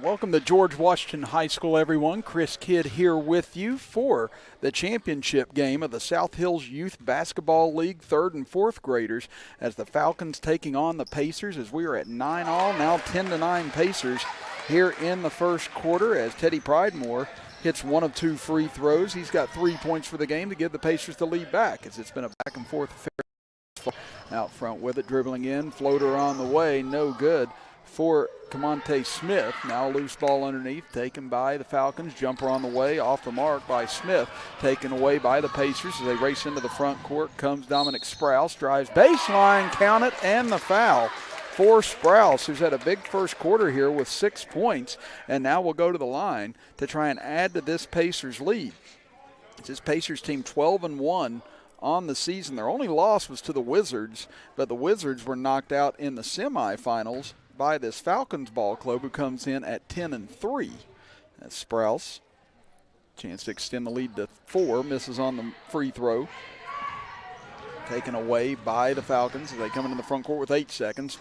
Welcome to George Washington High School, everyone. Chris Kidd here with you for the championship game of the South Hills Youth Basketball League 3rd and 4th graders as the Falcons taking on the Pacers as we are at 9-all, now 10-9 Pacers here in the first quarter as Teddy Pridemore hits one of 2 free throws. He's got 3 points for the game to give the Pacers the lead back as it's been a back and forth affair. Out front with it, dribbling in, floater on the way, no good for Camonte Smith. Now loose ball underneath, taken by the Falcons. Jumper on the way, off the mark by Smith. Taken away by the Pacers as they race into the front court. Comes Dominic Sprouse, drives baseline, count it, and the foul for Sprouse, who's had a big first quarter here with 6 points, and now will go to the line to try and add to this Pacers lead. It's this Pacers team 12-1 on the season. Their only loss was to the Wizards, but the Wizards were knocked out in the semifinals by this Falcons ball club, who comes in at 10-3. That's Sprouse. Chance to extend the lead to 4. Misses on the free throw. Taken away by the Falcons as they come into the front court with 8 seconds.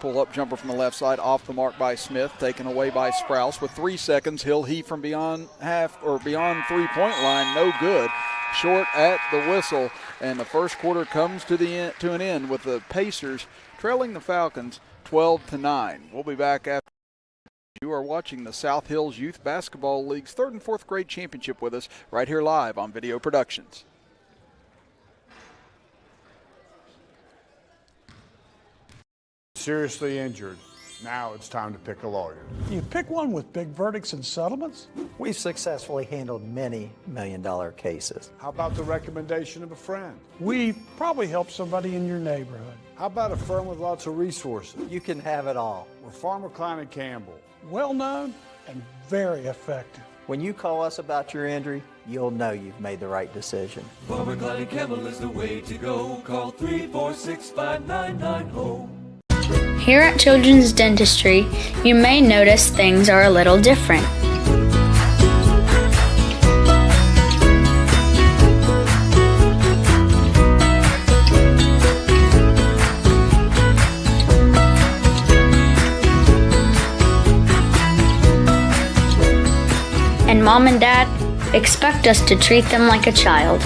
Pull-up jumper from the left side, off the mark by Smith. Taken away by Sprouse with 3 seconds. He'll heave from beyond beyond three-point line. No good. Short at the whistle, and the first quarter comes to an end with the Pacers trailing the Falcons 12-9. We'll be back after. You are watching the South Hills Youth Basketball League's 3rd and 4th grade championship with us right here live on Video Productions. Seriously injured. Now it's time to pick a lawyer. You pick one with big verdicts and settlements? We've successfully handled many million-dollar cases. How about the recommendation of a friend? We probably help somebody in your neighborhood. How about a firm with lots of resources? You can have it all. We're Farmer Klein and Campbell. Well-known and very effective. When you call us about your injury, you'll know you've made the right decision. Farmer Klein and Campbell is the way to go. Call 346-5990. Here at Children's Dentistry, you may notice things are a little different. And Mom and Dad expect us to treat them like a child.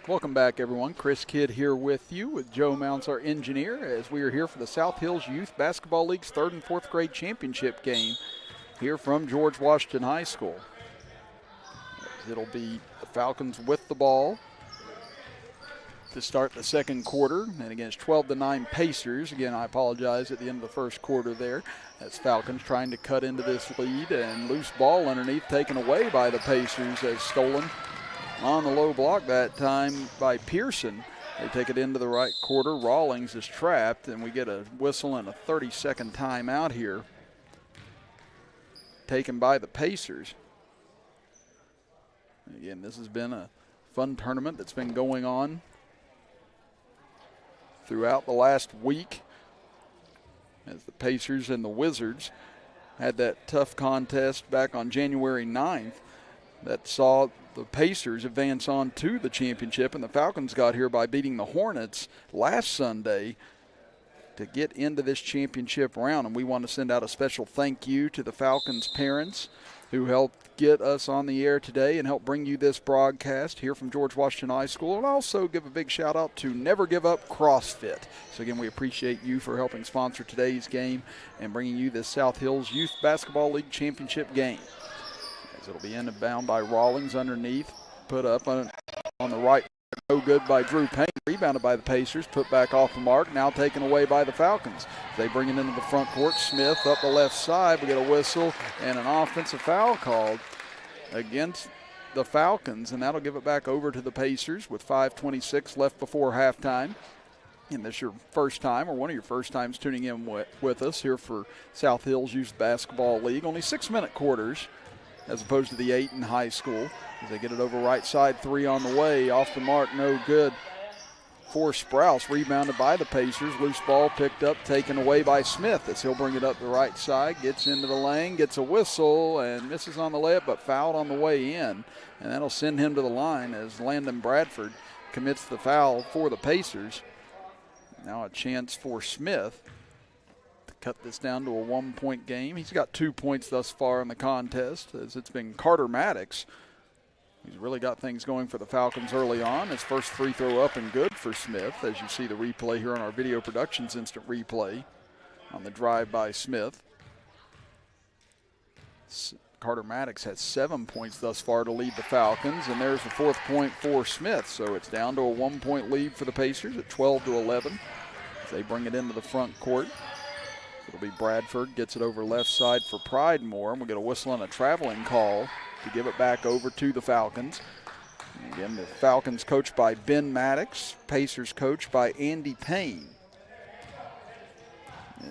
Welcome back, everyone. Chris Kidd here with you with Joe Mounts, our engineer, as we are here for the South Hills Youth Basketball League's 3rd and 4th grade championship game here from George Washington High School. It'll be the Falcons with the ball to start the second quarter, and against 12-9 Pacers. Again, I apologize at the end of the first quarter there. That's Falcons trying to cut into this lead, and loose ball underneath taken away by the Pacers as stolen on the low block that time by Pearson. They take it into the right quarter. Rawlings is trapped, and we get a whistle and a 30-second timeout here taken by the Pacers. Again, this has been a fun tournament that's been going on throughout the last week as the Pacers and the Wizards had that tough contest back on January 9th that saw the Pacers advance on to the championship, and the Falcons got here by beating the Hornets last Sunday to get into this championship round. And we want to send out a special thank you to the Falcons parents who helped get us on the air today and help bring you this broadcast here from George Washington High School. And also give a big shout out to Never Give Up CrossFit. So again, we appreciate you for helping sponsor today's game and bringing you this South Hills Youth Basketball League championship game. As it'll be inbound by Rawlings underneath, put up on the right, no good by Drew Payne. Rebounded by the Pacers, put back off the mark, now taken away by the Falcons. They bring it into the front court. Smith up the left side. We get a whistle and an offensive foul called against the Falcons, and that'll give it back over to the Pacers with 5:26 left before halftime. And this is your first time, or one of your first times tuning in with us here for South Hills Youth Basketball League. Only 6-minute quarters as opposed to the 8 in high school. As they get it over right side, 3 on the way, off the mark, no good for Sprouse, rebounded by the Pacers. Loose ball picked up, taken away by Smith as he'll bring it up the right side, gets into the lane, gets a whistle, and misses on the layup, but fouled on the way in. And that'll send him to the line as Landon Bradford commits the foul for the Pacers. Now a chance for Smith to cut this down to a 1-point game. He's got 2 points thus far in the contest, as it's been Carter Maddox. He's really got things going for the Falcons early on. His first free throw up and good for Smith, as you see the replay here on our Video Productions instant replay on the drive by Smith. Carter Maddox has 7 points thus far to lead the Falcons, and there's the 4th point for Smith. So it's down to a 1-point lead for the Pacers at 12-11 as they bring it into the front court. It'll be Bradford, gets it over left side for Pridemore, and we'll get a whistle and a traveling call to give it back over to the Falcons. And again, the Falcons coached by Ben Maddox, Pacers coached by Andy Payne.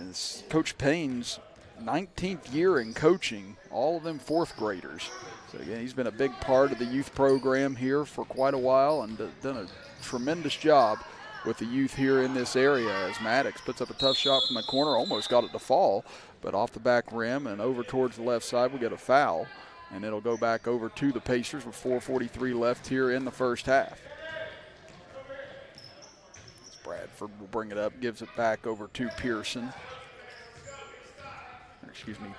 It's Coach Payne's 19th year in coaching, all of them 4th graders. So again, he's been a big part of the youth program here for quite a while and done a tremendous job with the youth here in this area as Maddox puts up a tough shot from the corner, almost got it to fall, but off the back rim and over towards the left side, we get a foul. And it'll go back over to the Pacers with 4:43 left here in the first half. Bradford will bring it up, gives it back over to Pearson.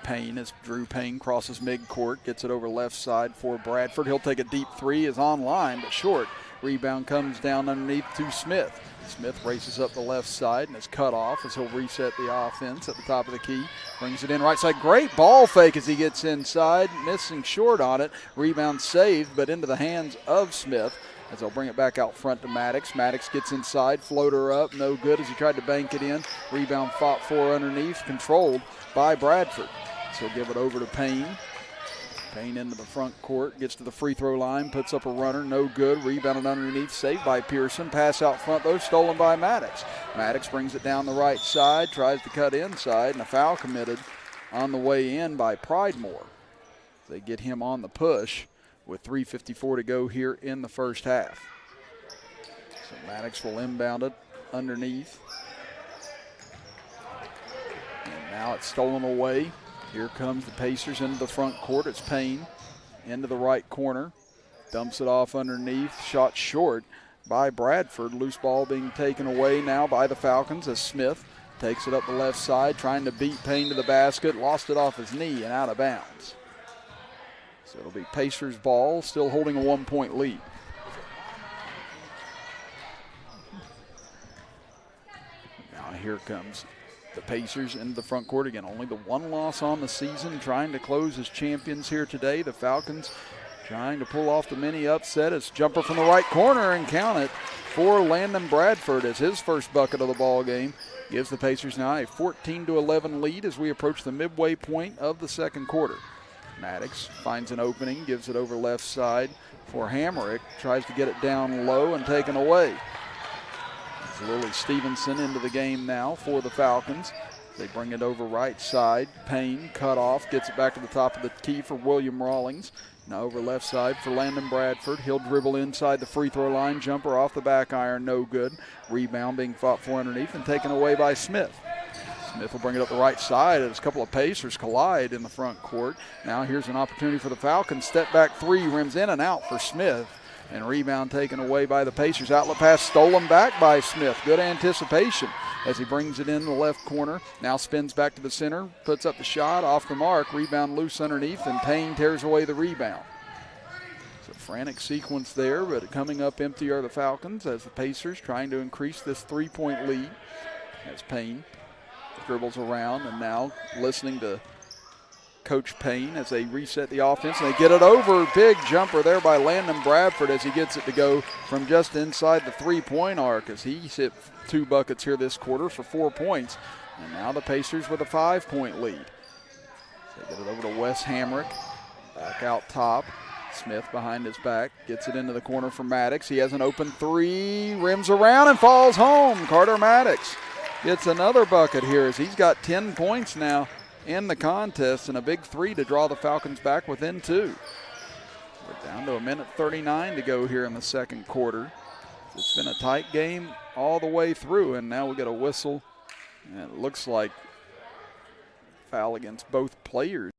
Payne, as Drew Payne crosses midcourt, gets it over left side for Bradford. He'll take a deep three, is on line, but short. Rebound comes down underneath to Smith. Smith races up the left side and is cut off as he'll reset the offense at the top of the key. Brings it in right side. Great ball fake as he gets inside, missing short on it. Rebound saved, but into the hands of Smith as they'll bring it back out front to Maddox. Maddox gets inside, floater up, no good as he tried to bank it in. Rebound fought for underneath, controlled by Bradford. So he'll give it over to Payne. Payne into the front court, gets to the free throw line, puts up a runner, no good. Rebounded underneath, saved by Pearson. Pass out front, though, stolen by Maddox. Maddox brings it down the right side, tries to cut inside, and a foul committed on the way in by Pridemore. They get him on the push with 3:54 to go here in the first half. So Maddox will inbound it underneath. And now it's stolen away. Here comes the Pacers into the front court. It's Payne into the right corner. Dumps it off underneath. Shot short by Bradford. Loose ball being taken away now by the Falcons as Smith takes it up the left side, trying to beat Payne to the basket. Lost it off his knee and out of bounds. So it'll be Pacers ball, still holding a 1-point lead. Now here comes the Pacers into the front court again. Only the one loss on the season, trying to close as champions here today. The Falcons trying to pull off the mini upset. It's jumper from the right corner and count it for Landon Bradford as his first bucket of the ball game. Gives the Pacers now a 14-11 lead as we approach the midway point of the second quarter. Maddox finds an opening, gives it over left side for Hamrick. Tries to get it down low and taken away. Lily Stevenson into the game now for the Falcons. They bring it over right side. Payne cut off, gets it back to the top of the key for William Rawlings. Now over left side for Landon Bradford. He'll dribble inside the free throw line. Jumper off the back iron, no good. Rebound being fought for underneath and taken away by Smith. Smith will bring it up the right side as a couple of Pacers collide in the front court. Now here's an opportunity for the Falcons. Step back three, rims in and out for Smith. And rebound taken away by the Pacers. Outlet pass stolen back by Smith. Good anticipation as he brings it in the left corner. Now spins back to the center, puts up the shot, off the mark. Rebound loose underneath, and Payne tears away the rebound. So frantic sequence there, but coming up empty are the Falcons as the Pacers trying to increase this 3-point lead. As Payne dribbles around and now listening to Coach Payne as they reset the offense, and they get it over. Big jumper there by Landon Bradford as he gets it to go from just inside the 3-point arc as he's hit 2 buckets here this quarter for 4 points. And now the Pacers with a 5-point lead. So they get it over to Wes Hamrick. Back out top. Smith behind his back. Gets it into the corner for Maddox. He has an open three. Rims around and falls home. Carter Maddox gets another bucket here as he's got 10 points now in the contest and a big three to draw the Falcons back within 2. We're down to 1:39 to go here in the second quarter. It's been a tight game all the way through, and now we get a whistle. And it looks like foul against both players.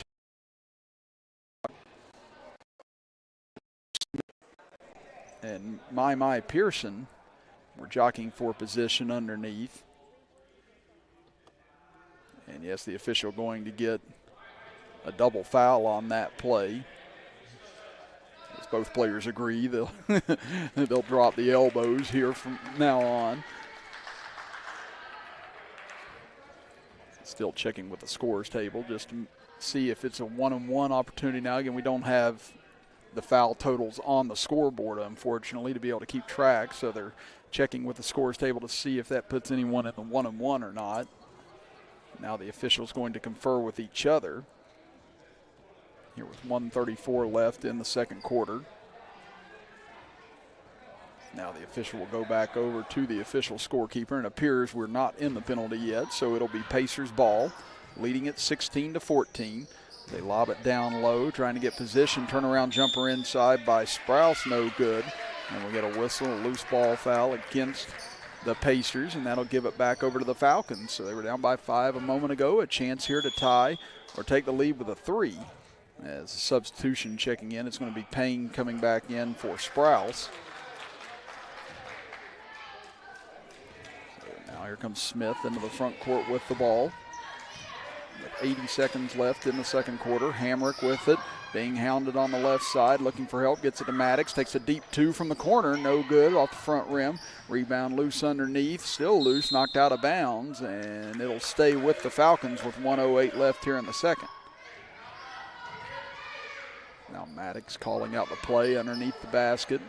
And My Pearson were jockeying for position underneath. And yes, the official going to get a double foul on that play. As both players agree, they'll drop the elbows here from now on. Still checking with the scores table just to see if it's a one-on-one opportunity now. Again, we don't have the foul totals on the scoreboard, unfortunately, to be able to keep track. So they're checking with the scores table to see if that puts anyone in the one-on-one or not. Now the official's going to confer with each other here with 1:34 left in the second quarter. Now the official will go back over to the official scorekeeper, and it appears we're not in the penalty yet, so it'll be Pacers ball, leading it 16-14. They lob it down low, trying to get position. Turnaround jumper inside by Sprouse, no good. And we get a whistle, a loose ball foul against the Pacers, and that'll give it back over to the Falcons. So they were down by 5 a moment ago. A chance here to tie or take the lead with a 3. As a substitution checking in, it's going to be Payne coming back in for Sprouse. Now here comes Smith into the front court with the ball. With 80 seconds left in the second quarter. Hamrick with it, being hounded on the left side, looking for help, gets it to Maddox, takes a deep 2 from the corner, no good, off the front rim. Rebound loose underneath, still loose, knocked out of bounds, and it'll stay with the Falcons with 1:08 left here in the second. Now Maddox calling out the play underneath the basket.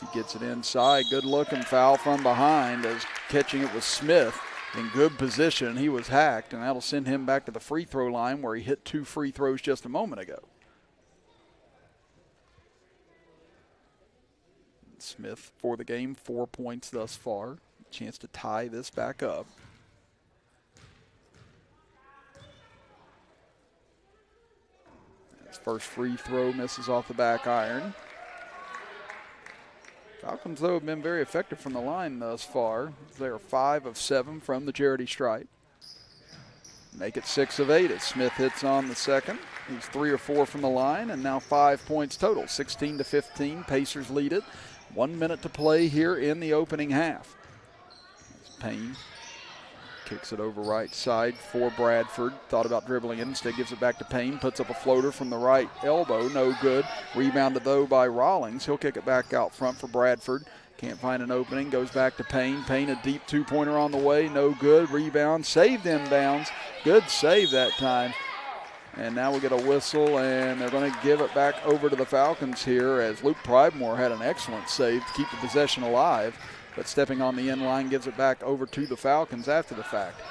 He gets it inside, good looking foul from behind as catching it was Smith in good position. He was hacked, and that'll send him back to the free throw line where he hit 2 free throws just a moment ago. Smith for the game, 4 points thus far. Chance to tie this back up. His first free throw misses off the back iron. Falcons, though, have been very effective from the line thus far. They are 5 of 7 from the charity stripe. Make it 6 of 8 as Smith hits on the second. He's 3 or 4 from the line, and now 5 points total. 16-15, Pacers lead it. 1 minute to play here in the opening half. Payne kicks it over right side for Bradford. Thought about dribbling it, instead gives it back to Payne. Puts up a floater from the right elbow, no good. Rebounded though by Rawlings. He'll kick it back out front for Bradford. Can't find an opening, goes back to Payne. Payne a deep 2-pointer on the way, no good. Rebound, saved inbounds. Good save that time. And now we get a whistle, and they're going to give it back over to the Falcons here as Luke Pridemore had an excellent save to keep the possession alive. But stepping on the end line gives it back over to the Falcons after the fact.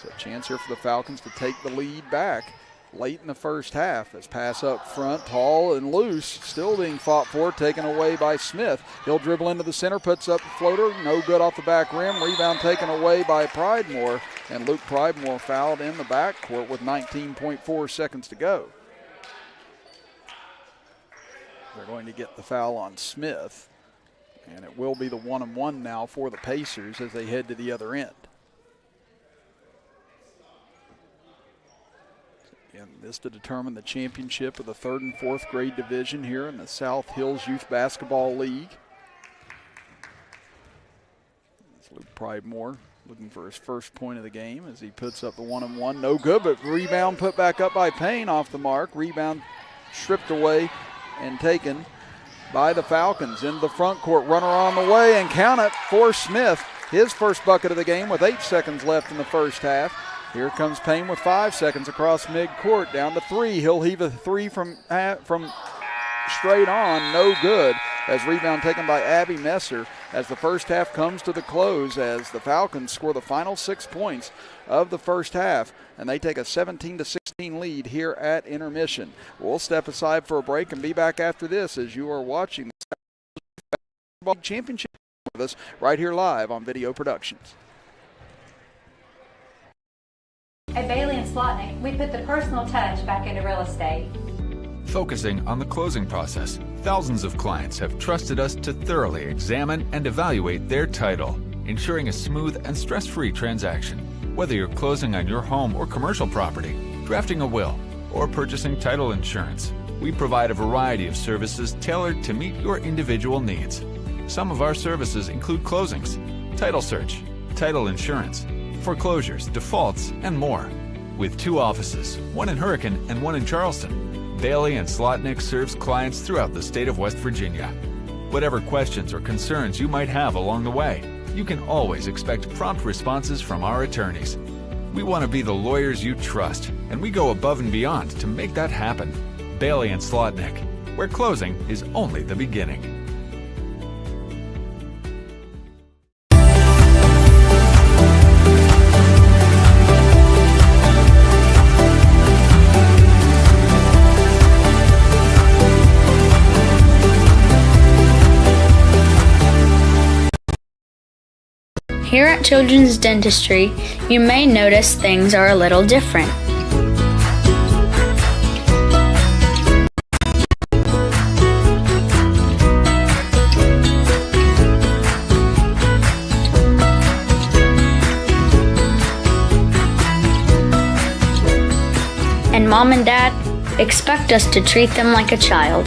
So a chance here for the Falcons to take the lead back late in the first half. As pass up front, tall and loose, still being fought for, taken away by Smith. He'll dribble into the center, puts up the floater, no good off the back rim. Rebound taken away by Pridemore, and Luke Pridemore fouled in the backcourt with 19.4 seconds to go. They're going to get the foul on Smith. And it will be the 1-on-1 now for the Pacers as they head to the other end. And this to determine the championship of the 3rd and 4th grade division here in the South Hills Youth Basketball League. It's Luke Pridemore looking for his first point of the game as he puts up the 1-on-1. No good, but rebound put back up by Payne off the mark. Rebound stripped away and taken by the Falcons into the front court. Runner on the way, and count it for Smith. His first bucket of the game with 8 seconds left in the first half. Here comes Payne with 5 seconds across midcourt, down to 3. He'll heave a 3 from straight on, no good. As rebound taken by Abby Messer as the first half comes to the close as the Falcons score the final 6 points of the first half, and they take a 17-16 lead here at intermission. We'll step aside for a break and be back after this as you are watching the Basketball Championship with us right here live on Video Productions. At Bailey & Slotnick, we put the personal touch back into real estate. Focusing on the closing process, thousands of clients have trusted us to thoroughly examine and evaluate their title, ensuring a smooth and stress-free transaction. Whether you're closing on your home or commercial property, drafting a will, or purchasing title insurance, we provide a variety of services tailored to meet your individual needs. Some of our services include closings, title search, title insurance, foreclosures, defaults, and more. With 2 offices, one in Hurricane and one in Charleston, Bailey & Slotnick serves clients throughout the state of West Virginia. Whatever questions or concerns you might have along the way, you can always expect prompt responses from our attorneys. We want to be the lawyers you trust, and we go above and beyond to make that happen. Bailey & Slotnick, where closing is only the beginning. Here at Children's Dentistry, you may notice things are a little different. And Mom and Dad expect us to treat them like a child.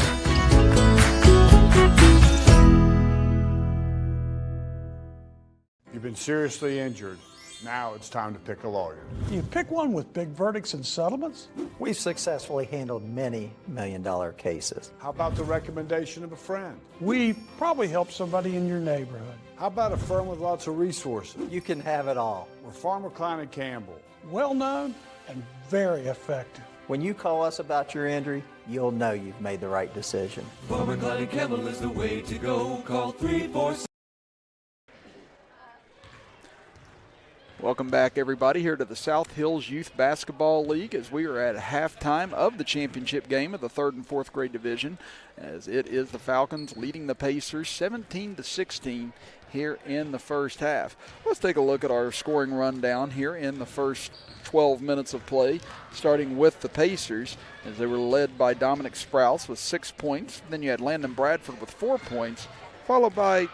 You've been seriously injured. Now it's time to pick a lawyer. You pick one with big verdicts and settlements? We've successfully handled many million-dollar cases. How about the recommendation of a friend? We probably help somebody in your neighborhood. How about a firm with lots of resources? You can have it all. We're Farmer Klein & Campbell. Well known and very effective. When you call us about your injury, you'll know you've made the right decision. Farmer Klein & Campbell is the way to go. Call 347. Welcome back, everybody, here to the South Hills Youth Basketball League as we are at halftime of the championship game of the 3rd and 4th grade division, as it is the Falcons leading the Pacers 17-16 here in the first half. Let's take a look at our scoring rundown here in the first 12 minutes of play, starting with the Pacers, as they were led by Dominic Sprouse with 6 points. Then you had Landon Bradford with 4 points, followed by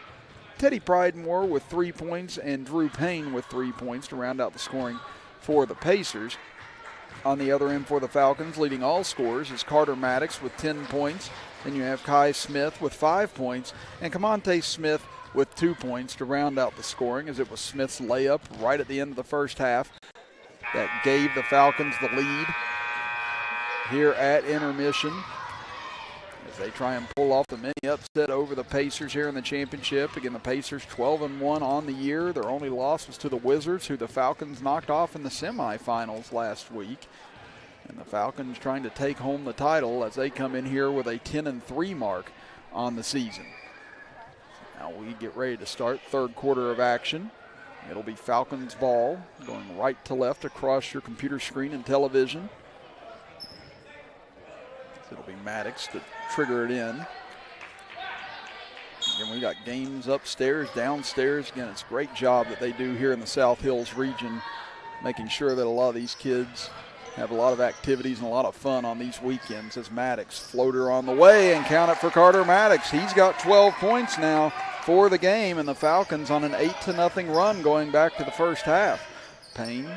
Teddy Pridemore with 3 points and Drew Payne with 3 points to round out the scoring for the Pacers. On the other end for the Falcons, leading all scorers is Carter Maddox with 10 points. Then you have Kai Smith with 5 points and Camonte Smith with 2 points to round out the scoring, as it was Smith's layup right at the end of the first half that gave the Falcons the lead here at intermission, as they try and pull off the mini upset over the Pacers here in the championship. Again, the Pacers 12-1 on the year. Their only loss was to the Wizards, who the Falcons knocked off in the semifinals last week. And the Falcons trying to take home the title as they come in here with a 10-3 mark on the season. Now we get ready to start third quarter of action. It'll be Falcons ball going right to left across your computer screen and television. It'll be Maddox to trigger it in. Again, we got games upstairs, downstairs. Again, it's a great job that they do here in the South Hills region, making sure that a lot of these kids have a lot of activities and a lot of fun on these weekends. As Maddox, floater on the way, and count it for Carter Maddox. He's got 12 points now for the game, and the Falcons on an 8-0 run going back to the first half. Payne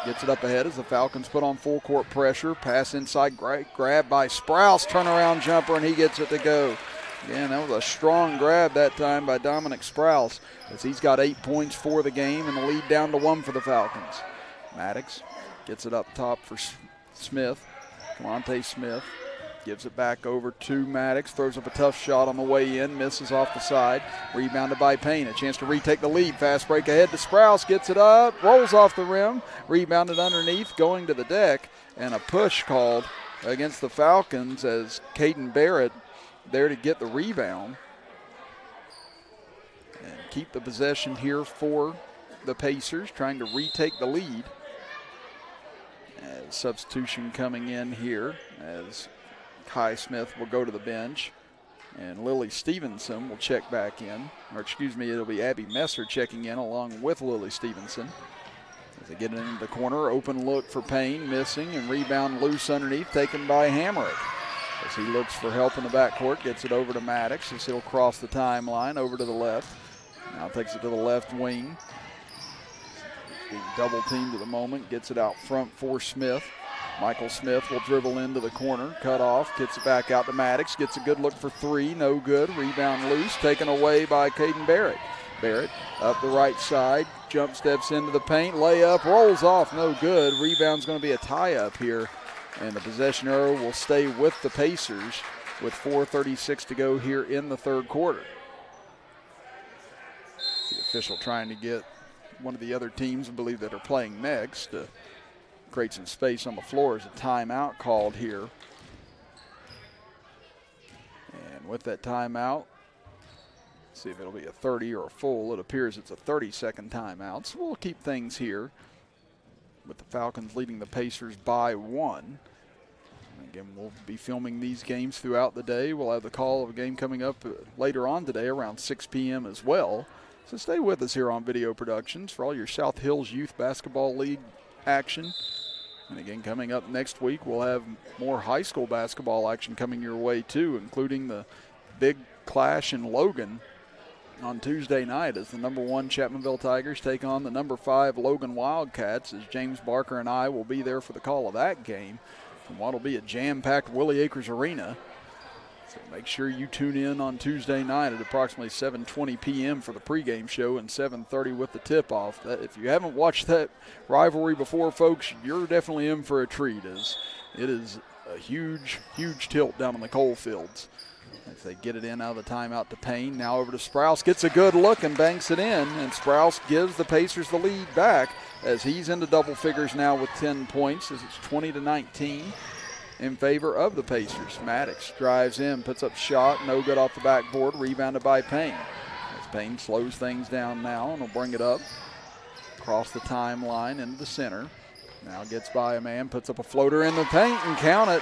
gets it up ahead as the Falcons put on full court pressure. Pass inside, grab by Sprouse, turnaround jumper, and he gets it to go. Again, that was a strong grab that time by Dominic Sprouse, as he's got 8 points for the game and the lead down to 1 for the Falcons. Maddox gets it up top for Smith. Camonte Smith gives it back over to Maddox, throws up a tough shot on the way in, misses off the side. Rebounded by Payne, a chance to retake the lead. Fast break ahead to Sprouse, gets it up, rolls off the rim, rebounded underneath, going to the deck, and a push called against the Falcons as Caden Barrett there to get the rebound and keep the possession here for the Pacers, trying to retake the lead. As substitution coming in here as Kai Smith will go to the bench and Lily Stevenson will check back in, or excuse me, it'll be Abby Messer checking in along with Lily Stevenson. As they get it into the corner, open look for Payne, missing, and rebound loose underneath, taken by Hamrick. as he looks for help in the backcourt, gets it over to Maddox as he'll cross the timeline over to the left. Now takes it to the left wing. Being double teamed at the moment, gets it out front for Smith. Michael Smith will dribble into the corner, cut off, gets it back out to Maddox, gets a good look for three, no good. Rebound loose, taken away by Caden Barrett. Barrett up the right side, jump steps into the paint, layup, rolls off, no good. Rebound's going to be a tie-up here, and the possession arrow will stay with the Pacers with 4:36 to go here in the third quarter. The official trying to get one of the other teams, I believe, that are playing next to create some space on the floor as a timeout called here. And with that timeout, see if it'll be a 30 or a full. It appears it's a 30-second timeout, so we'll keep things here with the Falcons leading the Pacers by 1. Again, we'll be filming these games throughout the day. We'll have the call of a game coming up later on today around 6 p.m. as well. So stay with us here on Video Productions for all your South Hills Youth Basketball League action. And again, coming up next week, we'll have more high school basketball action coming your way too, including the big clash in Logan on Tuesday night as the #1 Chapmanville Tigers take on the #5 Logan Wildcats, as James Barker and I will be there for the call of that game from what will be a jam-packed Willie Acres Arena. So make sure you tune in on Tuesday night at approximately 7:20 p.m. for the pregame show and 7:30 with the tip-off. If you haven't watched that rivalry before, folks, you're definitely in for a treat, as it is a huge, huge tilt down in the coal fields. As they get it in out of the timeout to Payne. Now over to Sprouse. Gets a good look and banks it in. And Sprouse gives the Pacers the lead back as he's into double figures now with 10 points as it's 20-19 in favor of the Pacers. Maddox drives in, puts up shot, no good off the backboard, rebounded by Payne. As Payne slows things down now and will bring it up across the timeline into the center. Now gets by a man, puts up a floater in the paint, and count it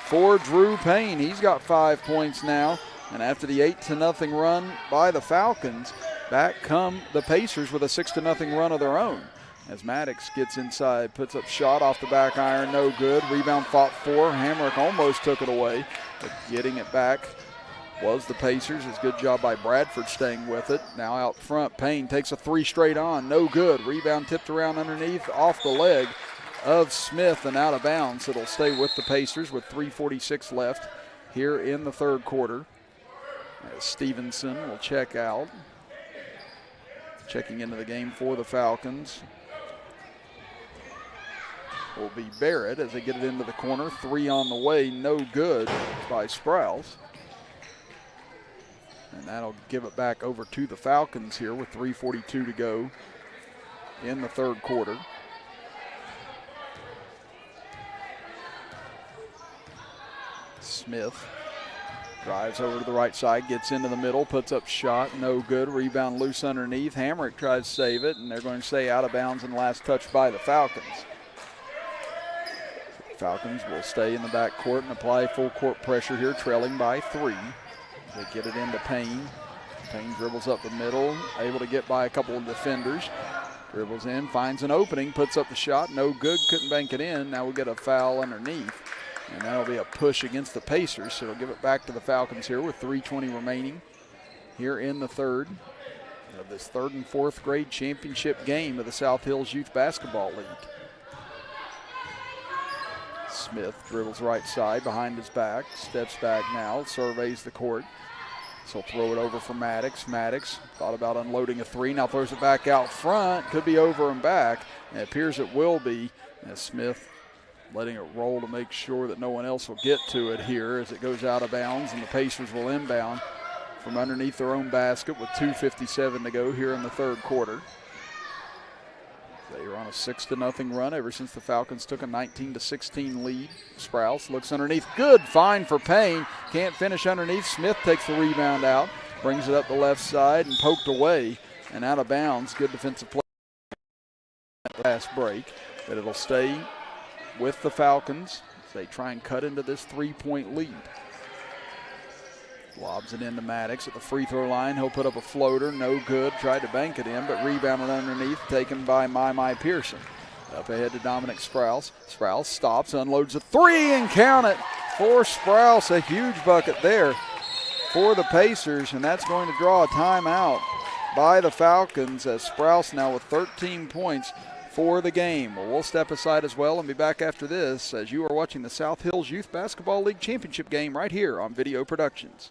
for Drew Payne. He's got 5 points now, and after the 8-0 run by the Falcons, back come the Pacers with a 6-0 run of their own. As Maddox gets inside, puts up shot off the back iron, no good. Rebound fought for. Hamrick almost took it away, but getting it back was the Pacers. It's a good job by Bradford staying with it. Now out front, Payne takes a three straight on, no good. Rebound tipped around underneath, off the leg of Smith and out of bounds. It'll stay with the Pacers with 3:46 left here in the third quarter. As Stevenson will check out. Checking into the game for the Falcons will be Barrett as they get it into the corner. Three on the way, no good by Sprouse. And that'll give it back over to the Falcons here with 3:42 to go in the third quarter. Smith drives over to the right side, gets into the middle, puts up shot, no good. Rebound loose underneath. Hamrick tries to save it, and they're going to stay out of bounds and last touch by the Falcons. Falcons will stay in the backcourt and apply full court pressure here, trailing by 3. They get it into Payne. Payne dribbles up the middle, able to get by a couple of defenders. Dribbles in, finds an opening, puts up the shot, no good, couldn't bank it in. Now we'll get a foul underneath, and that'll be a push against the Pacers, so it'll give it back to the Falcons here with 3:20 remaining here in the third of this third and fourth grade championship game of the South Hills Youth Basketball League. Smith dribbles right side behind his back, steps back now, surveys the court. So throw it over for Maddox. Maddox thought about unloading a three, now throws it back out front. Could be over and back, and it appears it will be, as Smith letting it roll to make sure that no one else will get to it here as it goes out of bounds, and the Pacers will inbound from underneath their own basket with 2:57 to go here in the third quarter. They are on a 6-0 run ever since the Falcons took a 19-16 lead. Sprouse looks underneath. Good find for Payne. Can't finish underneath. Smith takes the rebound out, brings it up the left side and poked away and out of bounds. Good defensive play last break, but it'll stay with the Falcons as they try and cut into this 3-point lead. Lobs it into Maddox at the free throw line. He'll put up a floater, no good. Tried to bank it in, but rebounded underneath, taken by My Pearson. Up ahead to Dominic Sprouse. Sprouse stops, unloads a three, and count it for Sprouse. A huge bucket there for the Pacers, and that's going to draw a timeout by the Falcons as Sprouse now with 13 points for the game. Well, we'll step aside as well and be back after this as you are watching the South Hills Youth Basketball League Championship game right here on Video Productions.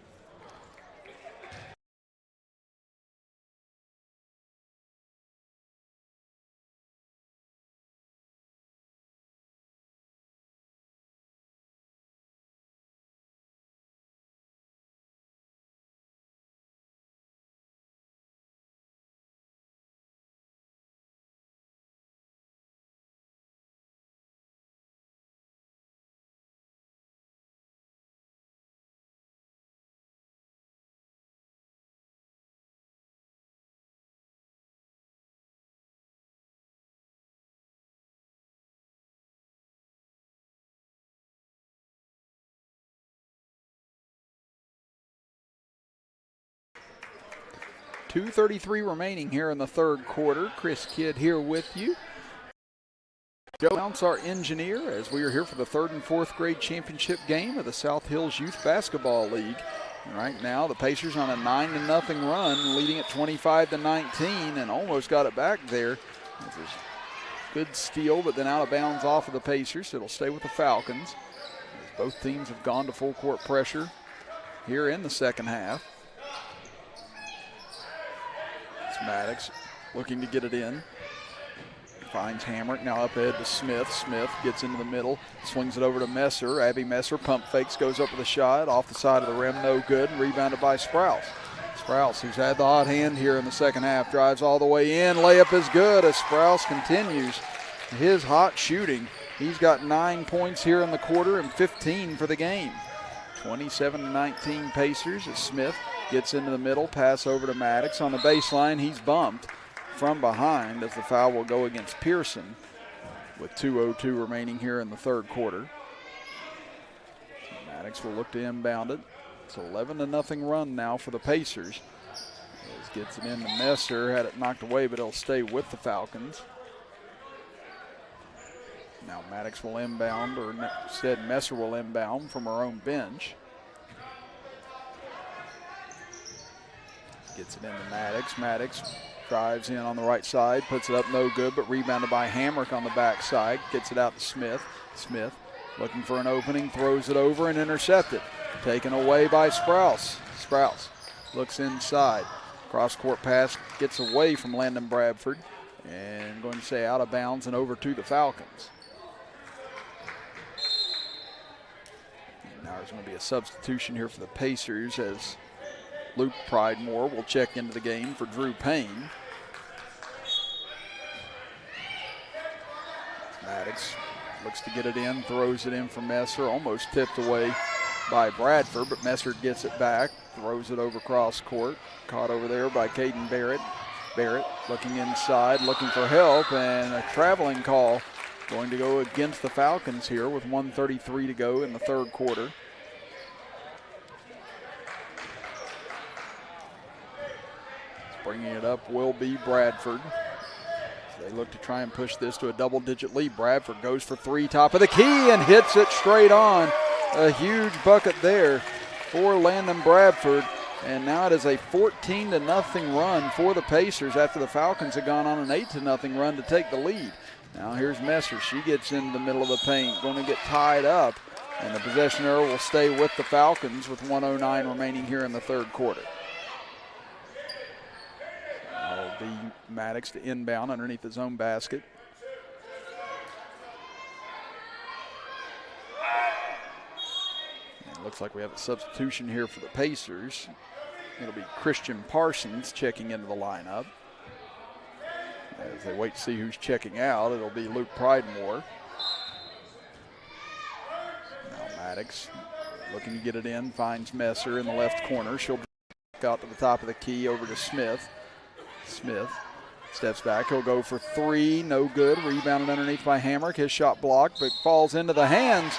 .233 remaining here in the third quarter. Chris Kidd here with you. Joe Mounts, our engineer, as we are here for the third and fourth grade championship game of the South Hills Youth Basketball League. Right now, the Pacers on a 9-0 run, leading at 25-19, and almost got it back there. Good steal, but then out of bounds off of the Pacers. It'll stay with the Falcons. Both teams have gone to full court pressure here in the second half. Maddox looking to get it in. Finds Hamrick, now up ahead to Smith. Smith gets into the middle, swings it over to Messer. Abby Messer pump fakes, goes up with a shot. Off the side of the rim, no good. Rebounded by Sprouse. Sprouse, who's had the hot hand here in the second half, drives all the way in. Layup is good as Sprouse continues his hot shooting. He's got 9 points here in the quarter and 15 for the game. 27-19 Pacers as Smith gets into the middle, pass over to Maddox. On the baseline, he's bumped from behind as the foul will go against Pearson with 2:02 remaining here in the third quarter. Maddox will look to inbound it. It's 11-0 run now for the Pacers. Gets it into Messer, had it knocked away, but it'll stay with the Falcons. Now Maddox will inbound, or instead Messer will inbound from her own bench. Gets it into Maddox. Maddox drives in on the right side, puts it up no good, but rebounded by Hamrick on the backside. Gets it out to Smith. Smith looking for an opening, throws it over and intercepted. Taken away by Sprouse. Sprouse looks inside. Cross-court pass gets away from Landon Bradford and going to say out of bounds and over to the Falcons. And now there's going to be a substitution here for the Pacers as Luke Pridemore will check into the game for Drew Payne. Maddox looks to get it in, throws it in for Messer, almost tipped away by Bradford, but Messer gets it back, throws it over cross court, caught over there by Caden Barrett. Barrett looking inside, looking for help, and a traveling call going to go against the Falcons here with 1:33 to go in the third quarter. Bringing it up will be Bradford. They look to try and push this to a double-digit lead. Bradford goes for three, top of the key, and hits it straight on. A huge bucket there for Landon Bradford. And now it is a 14-0 run for the Pacers after the Falcons had gone on an 8-0 run to take the lead. Now here's Messer. She gets into the middle of the paint, going to get tied up. And the possession arrow will stay with the Falcons with 1:09 remaining here in the third quarter. That'll be Maddox to inbound underneath his own basket. And it looks like we have a substitution here for the Pacers. It'll be Christian Parsons checking into the lineup. As they wait to see who's checking out, it'll be Luke Pridemore. Now Maddox looking to get it in, finds Messer in the left corner. She'll back out to the top of the key over to Smith. Smith steps back, he'll go for three, no good. Rebounded underneath by Hamrick, his shot blocked, but falls into the hands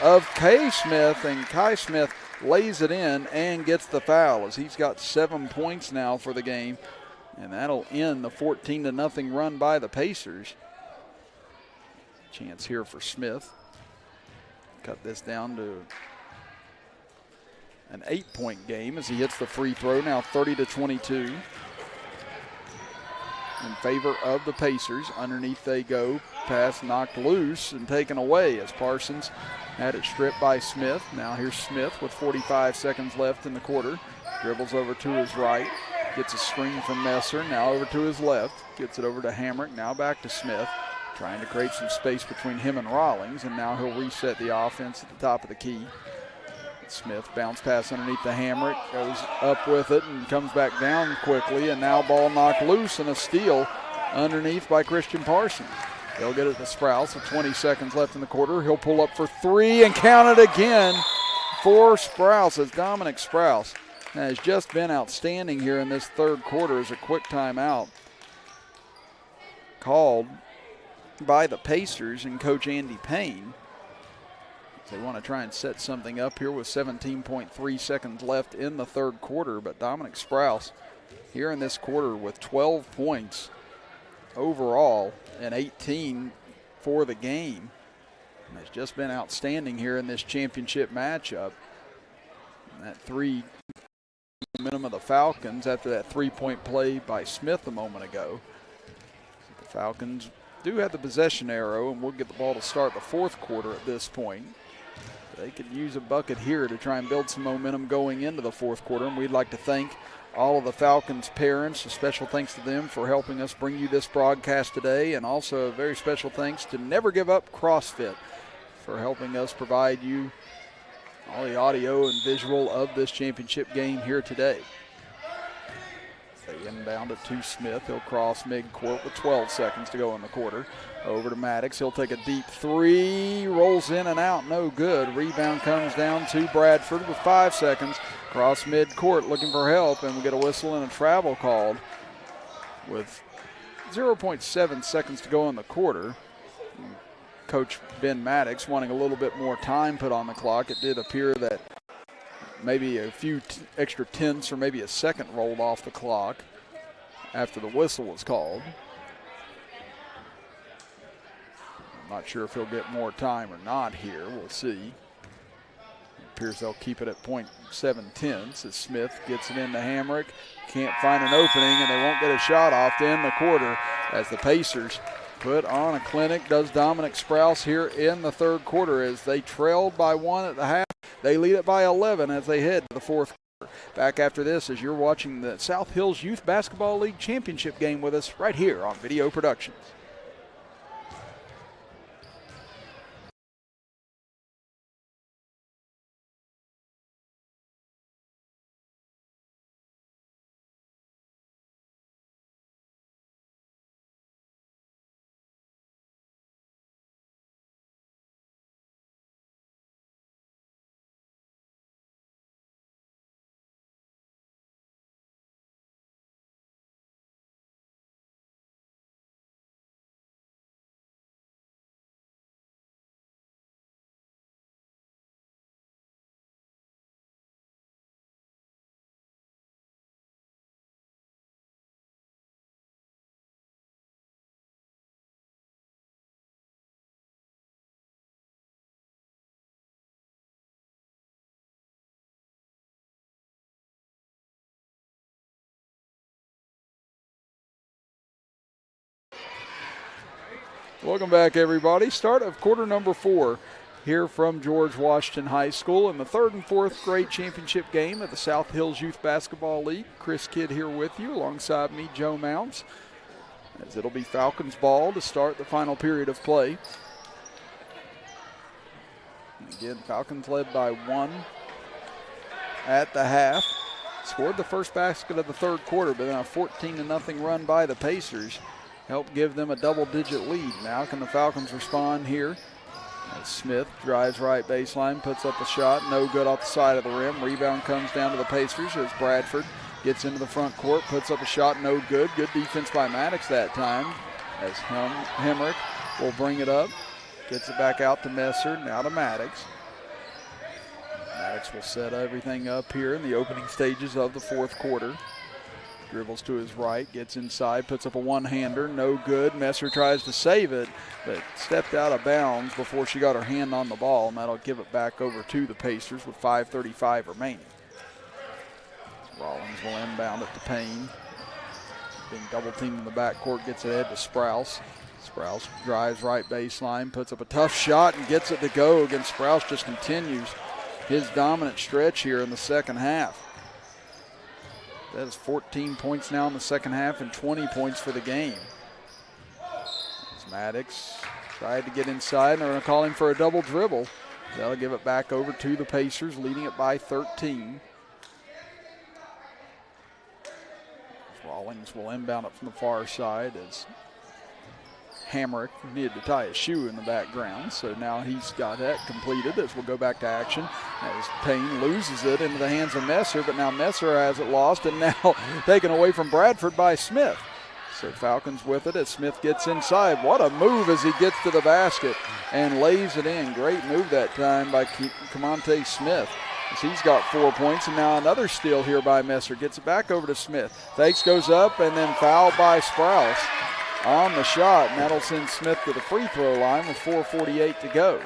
of Kai Smith, and Kai Smith lays it in and gets the foul as he's got 7 points now for the game, and that'll end the 14-0 run by the Pacers. Chance here for Smith. cut this down to an 8-point game as he hits the free throw, now 30-22. In favor of the Pacers. Underneath they go. Pass knocked loose and taken away as Parsons had it stripped by Smith. Now here's Smith with 45 seconds left in the quarter. Dribbles over to his right. Gets a screen from Messer. Now over to his left. Gets it over to Hamrick. Now back to Smith. Trying to create some space between him and Rawlings. And now he'll reset the offense at the top of the key. Smith bounce pass underneath the Hamrick, goes up with it and comes back down quickly, and now ball knocked loose and a steal underneath by Christian Parsons. They'll get it to Sprouse with 20 seconds left in the quarter. He'll pull up for three and count it again for Sprouse, as Dominic Sprouse has just been outstanding here in this third quarter as a quick timeout called by the Pacers and Coach Andy Payne. They want to try and set something up here with 17.3 seconds left in the third quarter, but Dominic Sprouse here in this quarter with 12 points overall and 18 for the game. And has just been outstanding here in this championship matchup. And that three momentum of the Falcons after that three-point play by Smith a moment ago. So the Falcons do have the possession arrow, and we'll get the ball to start the fourth quarter at this point. They could use a bucket here to try and build some momentum going into the fourth quarter, and we'd like to thank all of the Falcons parents. A special thanks to them for helping us bring you this broadcast today, and also a very special thanks to Never Give Up CrossFit for helping us provide you all the audio and visual of this championship game here today. They inbound it to Smith. He'll cross midcourt with 12 seconds to go in the quarter. Over to Maddox. He'll take a deep three. Rolls in and out. No good. Rebound comes down to Bradford with 5 seconds. Cross midcourt looking for help, and we get a whistle and a travel called with 0.7 seconds to go in the quarter. Coach Ben Maddox wanting a little bit more time put on the clock. It did appear that maybe a few extra tenths or maybe a second rolled off the clock after the whistle was called. I'm not sure if he'll get more time or not here. We'll see. It appears they'll keep it at 0.7 tenths as Smith gets it into Hamrick. Can't find an opening, and they won't get a shot off to end the quarter as the Pacers put on a clinic. Does Dominic Sprouse here in the third quarter as they trailed by 1 at the half. They lead it by 11 as they head to the fourth quarter. Back after this as you're watching the South Hills Youth Basketball League Championship game with us right here on Video Productions. Welcome back, everybody. Start of quarter number 4 here from George Washington High School in the third and fourth grade championship game of the South Hills Youth Basketball League. Chris Kidd here with you alongside me, Joe Mounts, as it'll be Falcons ball to start the final period of play. And again, Falcons led by 1 at the half. Scored the first basket of the third quarter, but then a 14-0 run by the Pacers helped give them a double-digit lead. Now can the Falcons respond here? As Smith drives right baseline, puts up a shot, no good off the side of the rim. Rebound comes down to the Pacers as Bradford gets into the front court, puts up a shot, no good. Good defense by Maddox that time as Hemrick will bring it up. Gets it back out to Messer, now to Maddox. Maddox will set everything up here in the opening stages of the fourth quarter. Dribbles to his right, gets inside, puts up a one-hander, no good. Messer tries to save it, but stepped out of bounds before she got her hand on the ball, and that'll give it back over to the Pacers with 5:35 remaining. Rollins will inbound it to Payne. Being double-teamed in the backcourt, gets ahead to Sprouse. Sprouse drives right baseline, puts up a tough shot and gets it to go against Sprouse. Just continues his dominant stretch here in the second half. That is 14 points now in the second half and 20 points for the game. As Maddox tried to get inside, and they're going to call him for a double dribble. That'll give it back over to the Pacers, leading it by 13. Rawlings will inbound it from the far side as Hamrick needed to tie a shoe in the background, so now he's got that completed as we'll go back to action as Payne loses it into the hands of Messer, but now Messer has it lost and now taken away from Bradford by Smith. So Falcons with it as Smith gets inside. What a move as he gets to the basket and lays it in. Great move that time by Camonte Smith. As he's got 4 points, and now another steal here by Messer. Gets it back over to Smith. Fakes, goes up, and then fouled by Sprouse on the shot, and that'll send Smith to the free throw line with 4:48 to go.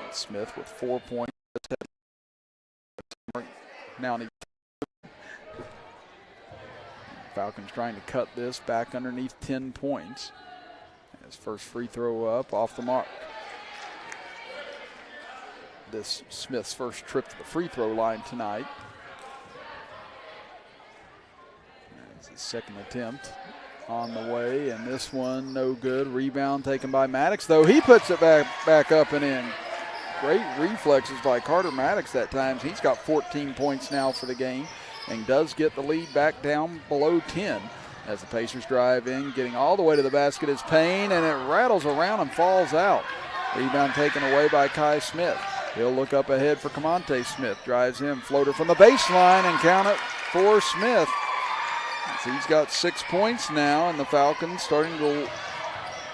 And Smith with 4 points. Now Falcons trying to cut this back underneath 10 points. His first free throw up, off the mark. This Smith's first trip to the free throw line tonight. That's his second attempt on the way, and this one no good. Rebound taken by Maddox, though he puts it back up and in. Great reflexes by Carter Maddox that time. He's got 14 points now for the game and does get the lead back down below 10. As the Pacers drive in, getting all the way to the basket is Payne, and it rattles around and falls out. Rebound taken away by Kai Smith. He'll look up ahead for Camonte Smith. Drives in, floater from the baseline, and count it for Smith. So he's got 6 points now, and the Falcons starting to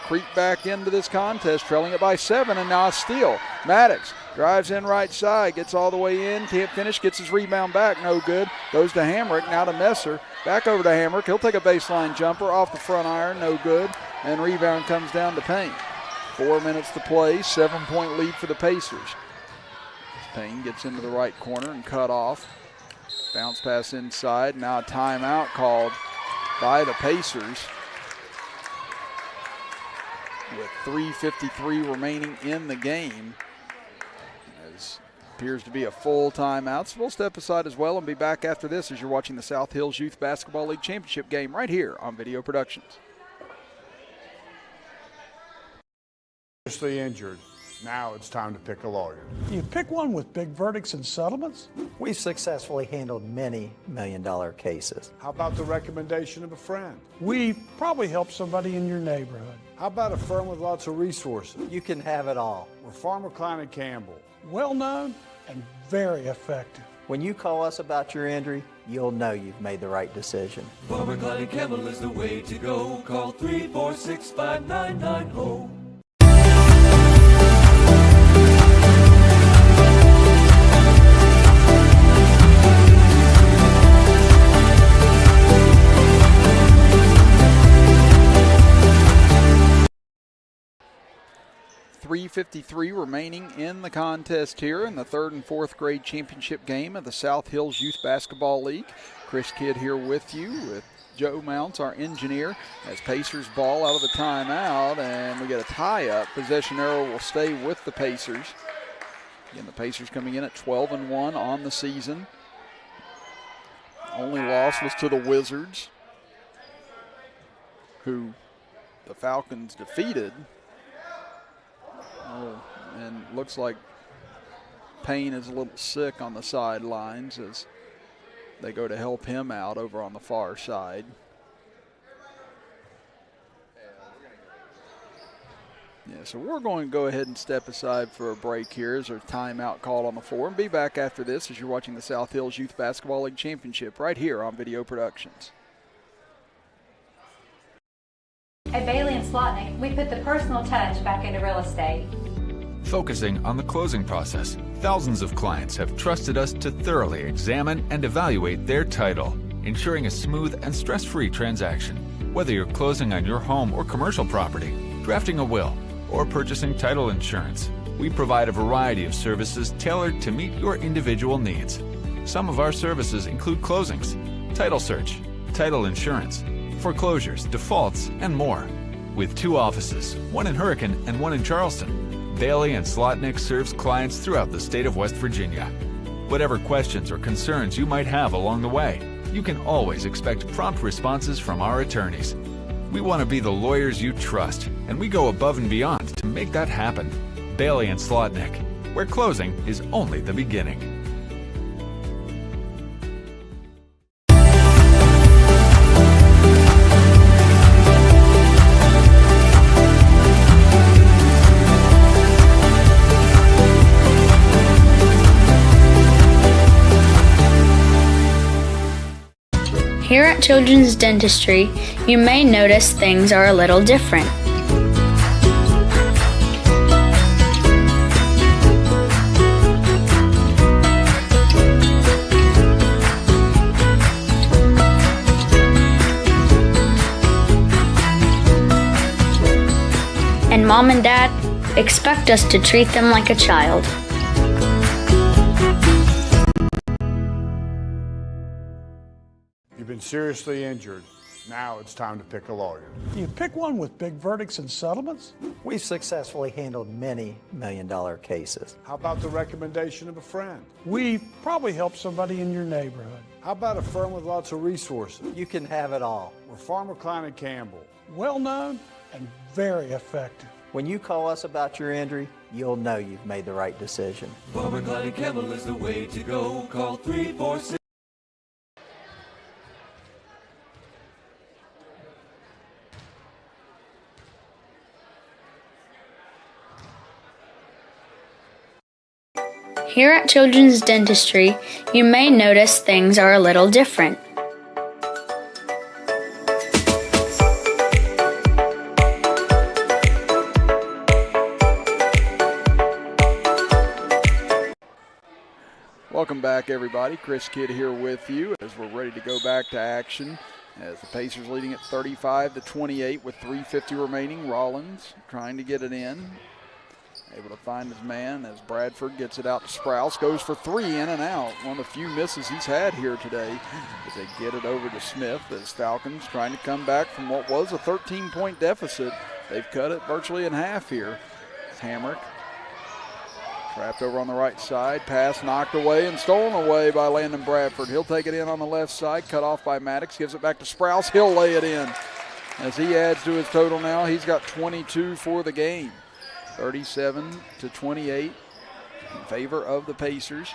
creep back into this contest, trailing it by 7, and now a steal. Maddox drives in right side, gets all the way in, can't finish, gets his rebound back, no good. Goes to Hamrick, now to Messer. Back over to Hamrick. He'll take a baseline jumper off the front iron, no good. And rebound comes down to Payne. 4 minutes to play, 7-point lead for the Pacers. Payne gets into the right corner and cut off. Bounce pass inside. Now a timeout called by the Pacers with 3:53 remaining in the game. As appears to be a full timeout, so we'll step aside as well and be back after this as you're watching the South Hills Youth Basketball League Championship game right here on Video Productions. Seriously injured. Now it's time to pick a lawyer. You pick one with big verdicts and settlements? We've successfully handled many million-dollar cases. How about the recommendation of a friend? We probably help somebody in your neighborhood. How about a firm with lots of resources? You can have it all. We're Farmer Klein and Campbell. Well known and very effective. When you call us about your injury, you'll know you've made the right decision. Farmer Klein and Campbell is the way to go. Call 346-5990. 3:53 remaining in the contest here in the third and fourth grade championship game of the South Hills Youth Basketball League. Chris Kidd here with you with Joe Mounts, our engineer, as Pacers ball out of the timeout, and we get a tie-up. Possession arrow will stay with the Pacers. Again, the Pacers coming in at 12-1 on the season. Only loss was to the Wizards, who the Falcons defeated. Oh, and looks like Payne is a little sick on the sidelines as they go to help him out over on the far side. Yeah, so we're going to go ahead and step aside for a break here as there's a timeout called on the floor, and be back after this as you're watching the South Hills Youth Basketball League Championship right here on Video Productions. At Bailey & Slotnick, we put the personal touch back into real estate. Focusing on the closing process, Thousands of clients have trusted us to thoroughly examine and evaluate their title, ensuring a smooth and stress-free transaction. Whether you're closing on your home or commercial property, drafting a will, or purchasing title insurance, we provide a variety of services tailored to meet your individual needs. Some of our services include closings, title search, title insurance, foreclosures, defaults, and more. With 2 offices, one in Hurricane and one in Charleston, Bailey & Slotnick serves clients throughout the state of West Virginia. Whatever questions or concerns you might have along the way, you can always expect prompt responses from our attorneys. We want to be the lawyers you trust, and we go above and beyond to make that happen. Bailey & Slotnick, where closing is only the beginning. Here at Children's Dentistry, you may notice things are a little different. And Mom and Dad expect us to treat them like a child. You've been seriously injured. Now it's time to pick a lawyer. Do you pick one with big verdicts and settlements? We've successfully handled many million-dollar cases. How about the recommendation of a friend? We probably help somebody in your neighborhood. How about a firm with lots of resources? You can have it all. We're Farmer Klein & Campbell. Well known and very effective. When you call us about your injury, you'll know you've made the right decision. Farmer Klein & Campbell is the way to go. Call 346. Here at Children's Dentistry, you may notice things are a little different. Welcome back, everybody. Chris Kidd here with you as we're ready to go back to action. As the Pacers leading at 35-28 with 3:50 remaining. Rollins trying to get it in. Able to find his man as Bradford gets it out to Sprouse. Goes for 3 in and out. One of the few misses he's had here today as they get it over to Smith as Falcons trying to come back from what was a 13-point deficit. They've cut it virtually in half here. It's Hamrick. Trapped over on the right side. Pass knocked away and stolen away by Landon Bradford. He'll take it in on the left side. Cut off by Maddox. Gives it back to Sprouse. He'll lay it in. As he adds to his total now, he's got 22 for the game. 37-28 in favor of the Pacers.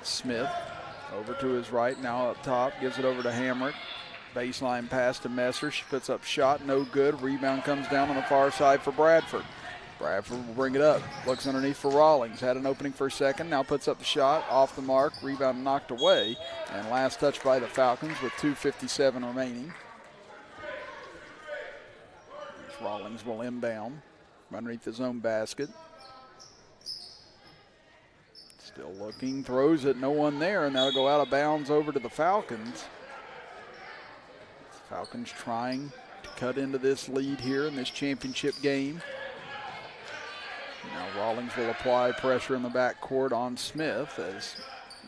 Smith over to his right, now up top, gives it over to Hamrick. Baseline pass to Messer. She puts up shot, no good. Rebound comes down on the far side for Bradford. Bradford will bring it up. Looks underneath for Rawlings. Had an opening for a second. Now puts up the shot. Off the mark. Rebound knocked away. And last touch by the Falcons with 2:57 remaining. Rawlings will inbound underneath his own basket. Still looking. Throws it. No one there. And that'll go out of bounds over to the Falcons. The Falcons trying to cut into this lead here in this championship game. Now Rawlings will apply pressure in the backcourt on Smith as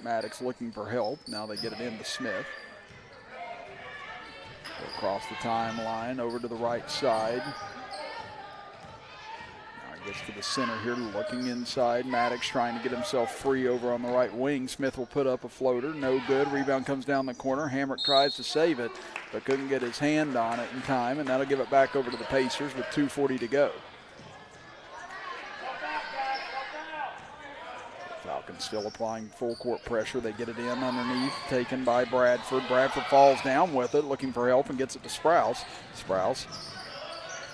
Maddox looking for help. Now they get it into Smith. Across the timeline over to the right side. Now he gets to the center here looking inside. Maddox trying to get himself free over on the right wing. Smith will put up a floater. No good. Rebound comes down the corner. Hamrick tries to save it but couldn't get his hand on it in time, and that'll give it back over to the Pacers with 2:40 to go. Falcons still applying full court pressure. They get it in underneath, taken by Bradford. Bradford falls down with it, looking for help, and gets it to Sprouse. Sprouse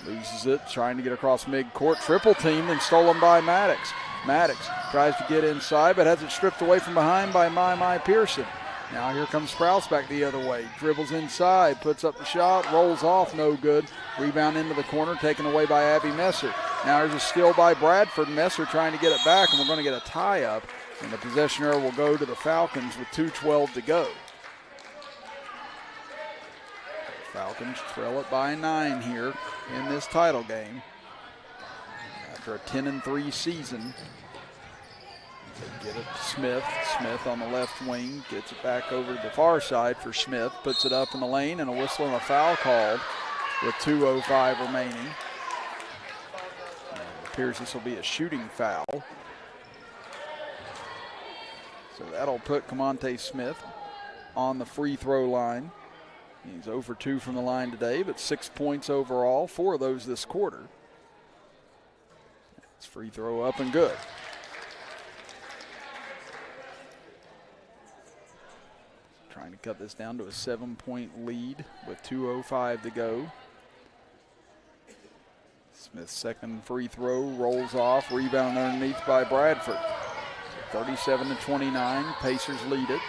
loses it, trying to get across midcourt. Triple teamed and stolen by Maddox. Maddox tries to get inside, but has it stripped away from behind by My Pearson. Now here comes Sprouse back the other way. Dribbles inside, puts up the shot, rolls off, no good. Rebound into the corner, taken away by Abby Messer. Now there's a steal by Bradford. Messer trying to get it back, and we're going to get a tie-up. And the possession error will go to the Falcons with 2:12 to go. Falcons trail it by 9 here in this title game. After a 10-3 season, they get it to Smith. Smith on the left wing gets it back over to the far side for Smith. Puts it up in the lane, and a whistle and a foul called with 2:05 remaining. And it appears this will be a shooting foul. So that'll put Camonte Smith on the free throw line. He's 0 for 2 from the line today, but 6 points overall, 4 of those this quarter. It's free throw up and good. Trying to cut this down to a 7-point lead with 2:05 to go. Smith's second free throw rolls off, rebound underneath by Bradford. 37-29, Pacers lead it.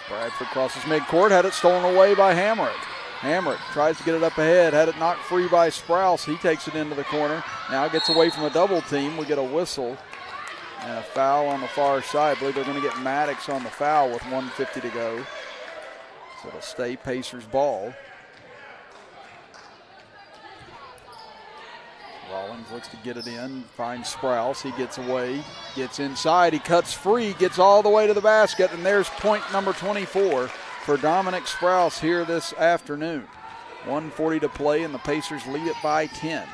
Bradford crosses midcourt, had it stolen away by Hamrick. Hamrick tries to get it up ahead, had it knocked free by Sprouse. He takes it into the corner. Now gets away from a double team. We get a whistle and a foul on the far side. I believe they're going to get Maddox on the foul with 1:50 to go. So it'll stay Pacers ball. Rawlings looks to get it in, finds Sprouse. He gets away, gets inside, he cuts free, gets all the way to the basket, and there's point number 24 for Dominic Sprouse here this afternoon. 1:40 to play, and the Pacers lead it by 10.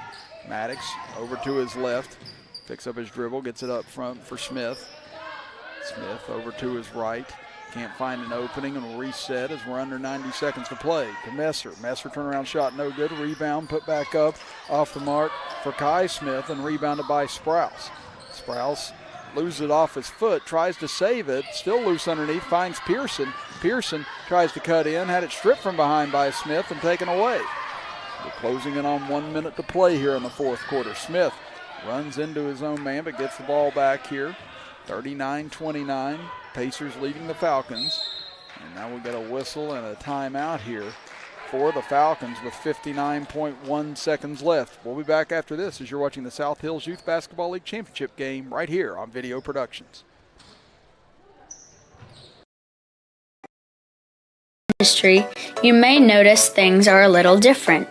Maddox over to his left, picks up his dribble, gets it up front for Smith. Smith over to his right. Can't find an opening, and will reset as we're under 90 seconds to play. To Messer. Messer turnaround shot no good. Rebound put back up off the mark for Kai Smith and rebounded by Sprouse. Sprouse loses it off his foot, tries to save it, still loose underneath, finds Pearson. Pearson tries to cut in, had it stripped from behind by Smith and taken away. We're closing in on 1 minute to play here in the fourth quarter. Smith runs into his own man but gets the ball back here. 39-29. Pacers leading the Falcons. And now we got a whistle and a timeout here for the Falcons with 59.1 seconds left. We'll be back after this as you're watching the South Hills Youth Basketball League Championship game right here on Video Productions. Industry, you may notice things are a little different.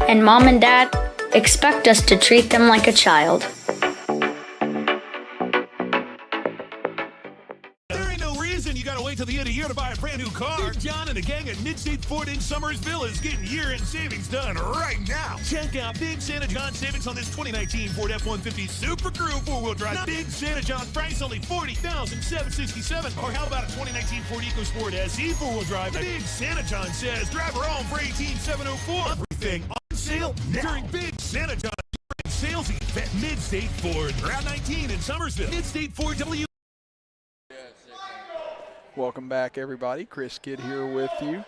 And Mom and Dad expect us to treat them like a child. There ain't no reason you gotta wait till the end of the year to buy a brand new car. John and the gang at Mid-State Ford in Summersville is getting year-end savings done right now. Check out Big Santa John savings on this 2019 Ford F-150 Super Crew 4-wheel drive. Big Santa John price only $40,767. Or how about a 2019 Ford EcoSport SE 4-wheel drive? Big Santa John says drive her home for $18,704. Everything on sale now during Big Santa John sales event. Mid-State Ford, Route 19 in Summersville. Mid-State Ford W. Welcome back, everybody. Chris Kidd here with you.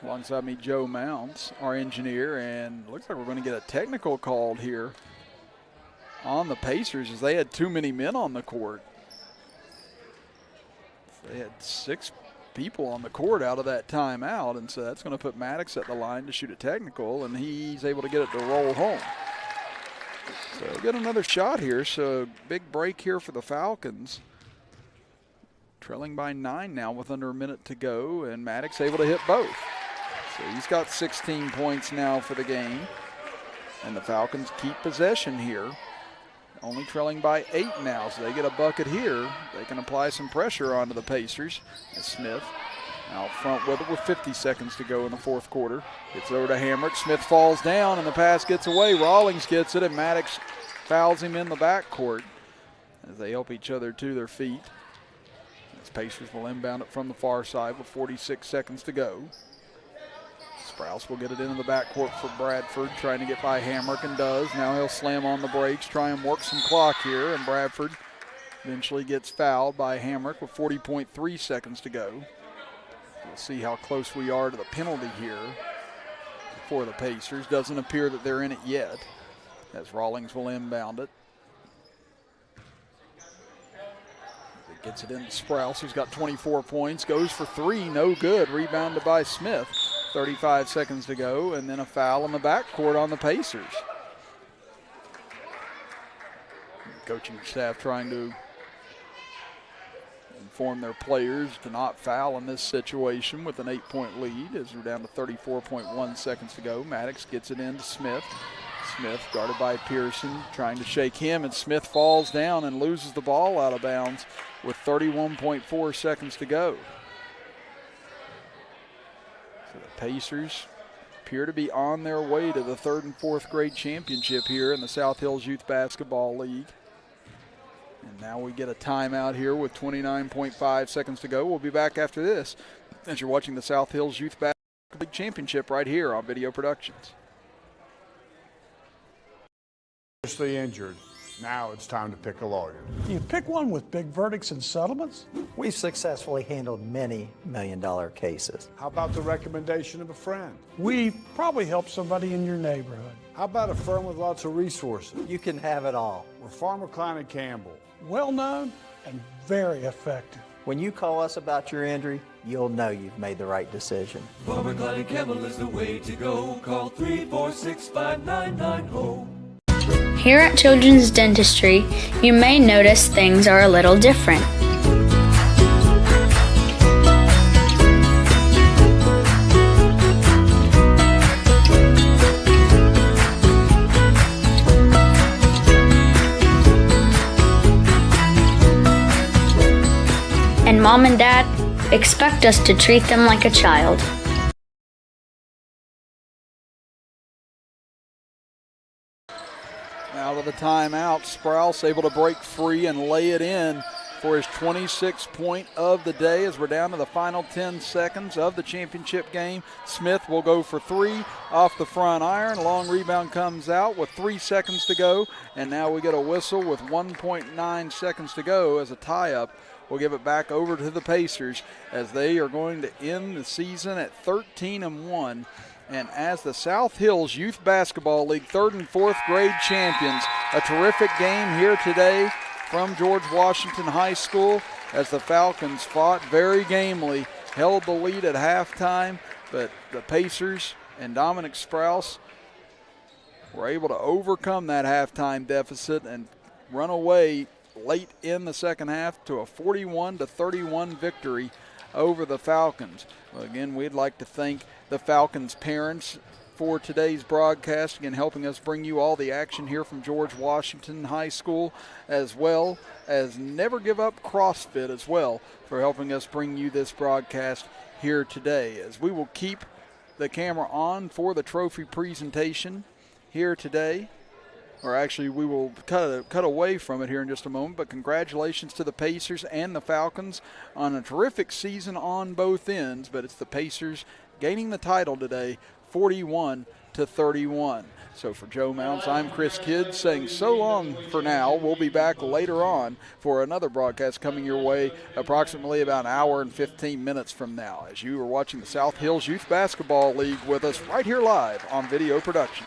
Alongside me, Joe Mounds, our engineer, and looks like we're going to get a technical called here on the Pacers as they had too many men on the court. They had 6 people on the court out of that timeout, and so that's going to put Maddox at the line to shoot a technical, and he's able to get it to roll home. So we'll get another shot here, so big break here for the Falcons. Trailing by 9 now with under a minute to go, and Maddox able to hit both. So he's got 16 points now for the game, and the Falcons keep possession here. Only trailing by 8 now, so they get a bucket here. They can apply some pressure onto the Pacers. And Smith out front with it with 50 seconds to go in the fourth quarter. Gets over to Hamrick. Smith falls down, and the pass gets away. Rawlings gets it, and Maddox fouls him in the backcourt as they help each other to their feet. As Pacers will inbound it from the far side with 46 seconds to go. Sprouse will get it into the backcourt for Bradford, trying to get by Hamrick, and does. Now he'll slam on the brakes, try and work some clock here, and Bradford eventually gets fouled by Hamrick with 40.3 seconds to go. We'll see how close we are to the penalty here. for the Pacers. Doesn't appear that they're in it yet, as Rawlings will inbound it. He gets it into Sprouse, who's got 24 points, goes for three, no good. Rebounded by Smith. 35 seconds to go, and then a foul in the backcourt on the Pacers. The coaching staff trying to inform their players to not foul in this situation with an 8-point lead as we're down to 34.1 seconds to go. Maddox gets it into Smith. Smith guarded by Pearson, trying to shake him, and Smith falls down and loses the ball out of bounds with 31.4 seconds to go. So the Pacers appear to be on their way to the 3rd and 4th grade championship here in the South Hills Youth Basketball League. And now we get a timeout here with 29.5 seconds to go. We'll be back after this as you're watching the South Hills Youth Basketball League Championship right here on Video Productions. Seriously injured. Now it's time to pick a lawyer. You pick one with big verdicts and settlements? We've successfully handled many million-dollar cases. How about the recommendation of a friend? We probably help somebody in your neighborhood. How about a firm with lots of resources? You can have it all. We're Farmer Klein and Campbell. Well known and very effective. When you call us about your injury, you'll know you've made the right decision. Farmer Klein and Campbell is the way to go. Call 346-5990. Here at Children's Dentistry, you may notice things are a little different. And Mom and Dad expect us to treat them like a child. Out of the timeout, Sprouse able to break free and lay it in for his 26th point of the day as we're down to the final 10 seconds of the championship game. Smith will go for three off the front iron. Long rebound comes out with 3 seconds to go, and now we get a whistle with 1.9 seconds to go as a tie-up. We'll give it back over to the Pacers as they are going to end the season at 13-1. And as the South Hills Youth Basketball League 3rd and 4th grade champions, a terrific game here today from George Washington High School as the Falcons fought very gamely, held the lead at halftime, but the Pacers and Dominic Sprouse were able to overcome that halftime deficit and run away late in the second half to a 41-31 victory over the Falcons. Well, again, we'd like to thank the Falcons parents for today's broadcast, again helping us bring you all the action here from George Washington High School, as well as Never Give Up CrossFit as well for helping us bring you this broadcast here today, as we will keep the camera on for the trophy presentation here today. Or actually, we will cut away from it here in just a moment. But congratulations to the Pacers and the Falcons on a terrific season on both ends. But it's the Pacers gaining the title today, 41-31. So for Joe Mounts, I'm Chris Kidd saying so long for now. We'll be back later on for another broadcast coming your way approximately about an hour and 15 minutes from now, as you are watching the South Hills Youth Basketball League with us right here live on Video Production.